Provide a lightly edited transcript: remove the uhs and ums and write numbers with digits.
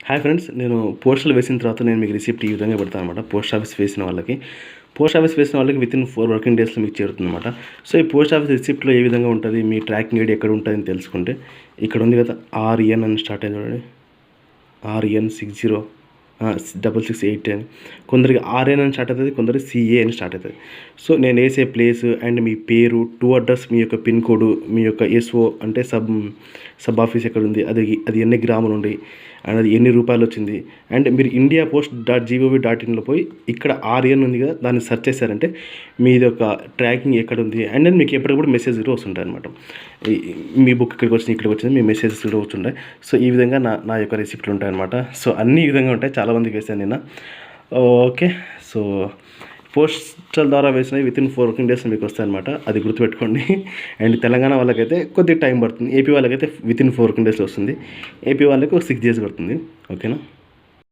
Hi friends, నేను postal వేసిన తర్వాత నేను మీకు రిసిప్ట్ ఈ విధంగా పెడతాను అనమాట. పోస్ట్ ఆఫీస్ వేసిన వాళ్ళకి వితిన్ 4 వర్కింగ్ డేస్లో మీకు చేరుతుంది అనమాట. సో ఈ పోస్ట్ ఆఫీస్ రిసిప్ట్లో ఏ విధంగా ఉంటుంది, మీ ట్రాకింగ్ ఐడి ఎక్కడ ఉంటుందని తెలుసుకుంటే ఇక్కడ ఉంది కదా, RN అని స్టార్ట్ అయింది చూడండి, RN 6668 అని. కొందరికి RN అని స్టార్ట్ అవుతుంది, కొందరికి CA అని స్టార్ట్ అవుతుంది. సో నేను వేసే ప్లేస్ అండ్ మీ పేరు, 2 అడ్రస్, మీ యొక్క పిన్ కోడ్, మీ యొక్క SO అంటే సబ్ ఆఫీస్ ఎక్కడ ఉంది, అది ఎన్ని గ్రాములు ఉంది అండ్ అది ఎన్ని రూపాయలు వచ్చింది. అండ్ మీరు indiapost.gov.in పోయి ఇక్కడ RN ఉంది కదా, దాన్ని సెర్చ్ చేశారంటే మీది యొక్క ట్రాకింగ్ ఎక్కడ ఉంది అండ్ then మీకు ఎప్పటికప్పుడు మెసేజ్ కూడా వస్తుంటాయి అనమాట. మీ బుక్ ఇక్కడికి వచ్చింది మీ మెసేజెస్ కూడా వస్తుంటాయి. సో ఈ విధంగా నా యొక్క రెసిప్ట్లు ఉంటాయి అనమాట. సో అన్ని ఈ విధంగా ఉంటాయి. చాలామందికి వేసాను నిన్న. ఓకే, సో పోస్టల్ ద్వారా వేసినవి వితిన్ 4 వర్కింగ్ డేస్ మీకు వస్తాయన్నమాట. అది గుర్తుపెట్టుకోండి. అండ్ తెలంగాణ వాళ్ళకైతే కొద్దిగా టైం పడుతుంది. ఏపీ వాళ్ళకైతే వితిన్ 4 వర్కింగ్ డేస్లో వస్తుంది. ఏపీ వాళ్ళకి 6 డేస్ పడుతుంది. ఓకేనా.